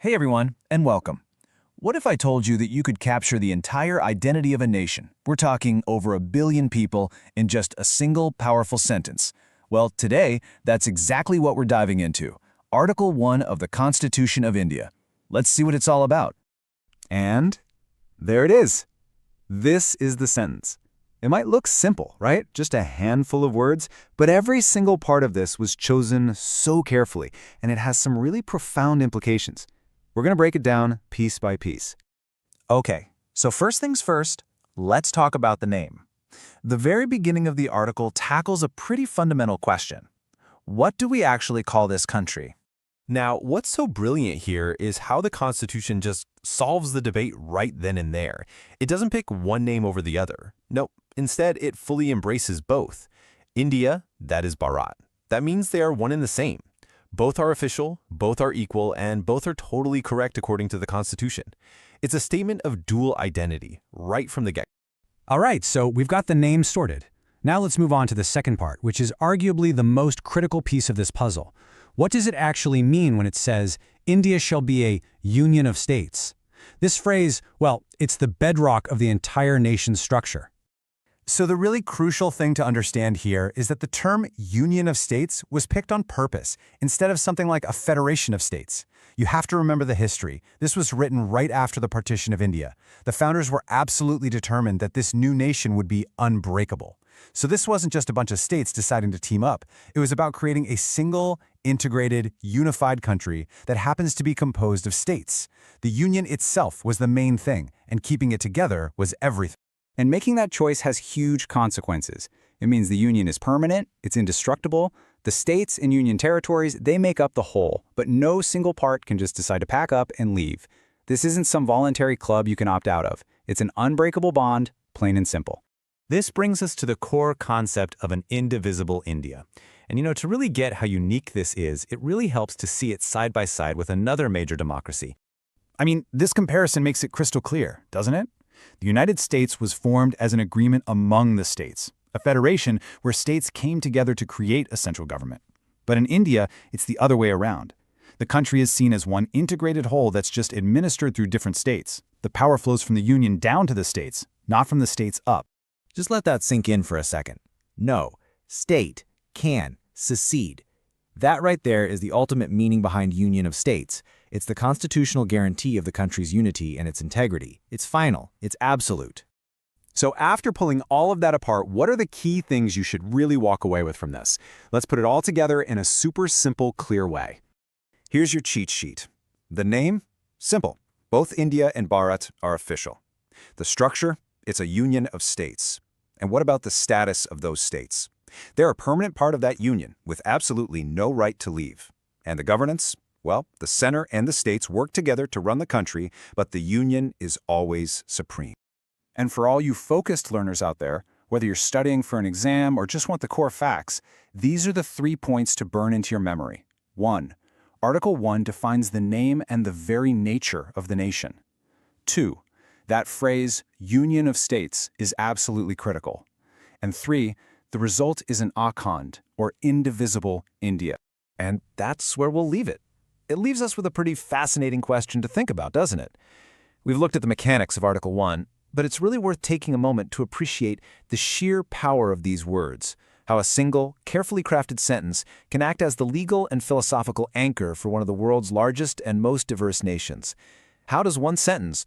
Hey everyone, and welcome. What if I told you that you could capture the entire identity of a nation? We're talking over 1 billion people in just a single powerful sentence. Well, today, that's exactly what we're diving into. Article 1 of the Constitution of India. Let's see what it's all about. And there it is. This is the sentence. It might look simple, right? Just a handful of words, but every single part of this was chosen so carefully, and it has some really profound implications. We're going to break it down piece by piece. Okay, so first things first, let's talk about the name. The very beginning of the article tackles a pretty fundamental question. What do we actually call this country? Now, what's so brilliant here is how the Constitution just solves the debate right then and there. It doesn't pick one name over the other. Nope, instead it fully embraces both. India, that is Bharat. That means they are one and the same. Both are official, both are equal, and both are totally correct according to the Constitution. It's a statement of dual identity, right from the get. All right, so we've got the name sorted. Now let's move on to the second part, which is arguably the most critical piece of this puzzle. What does it actually mean when it says, India shall be a union of states? This phrase, well, it's the bedrock of the entire nation's structure. So the really crucial thing to understand here is that the term Union of States was picked on purpose instead of something like a federation of states. You have to remember the history. This was written right after the partition of India. The founders were absolutely determined that this new nation would be unbreakable. So this wasn't just a bunch of states deciding to team up. It was about creating a single, integrated, unified country that happens to be composed of states. The union itself was the main thing, and keeping it together was everything. And making that choice has huge consequences. It means the union is permanent, it's indestructible. The states and union territories, they make up the whole, but no single part can just decide to pack up and leave. This isn't some voluntary club you can opt out of. It's an unbreakable bond, plain and simple. This brings us to the core concept of an indivisible India. And to really get how unique this is, it really helps to see it side by side with another major democracy. I mean, this comparison makes it crystal clear, doesn't it? The United States was formed as an agreement among the states, a federation where states came together to create a central government. But in India, it's the other way around. The country is seen as one integrated whole that's just administered through different states. The power flows from the union down to the states, not from the states up. Just let that sink in for a second. No, state can secede. That right there is the ultimate meaning behind Union of States. It's the constitutional guarantee of the country's unity and its integrity. It's final. It's absolute. So after pulling all of that apart, what are the key things you should really walk away with from this? Let's put it all together in a super simple, clear way. Here's your cheat sheet. The name? Simple. Both India and Bharat are official. The structure? It's a union of states. And what about the status of those states? They're a permanent part of that union with absolutely no right to leave. And the governance? Well, the center and the states work together to run the country, but the union is always supreme. And for all you focused learners out there, whether you're studying for an exam or just want the core facts, these are the 3 points to burn into your memory. 1. Article 1 defines the name and the very nature of the nation. 2. That phrase, union of states, is absolutely critical. And 3. The result is an Akhand, or indivisible India. And that's where we'll leave it. It leaves us with a pretty fascinating question to think about, doesn't it? We've looked at the mechanics of Article 1, but it's really worth taking a moment to appreciate the sheer power of these words, how a single, carefully crafted sentence can act as the legal and philosophical anchor for one of the world's largest and most diverse nations. How does one sentence,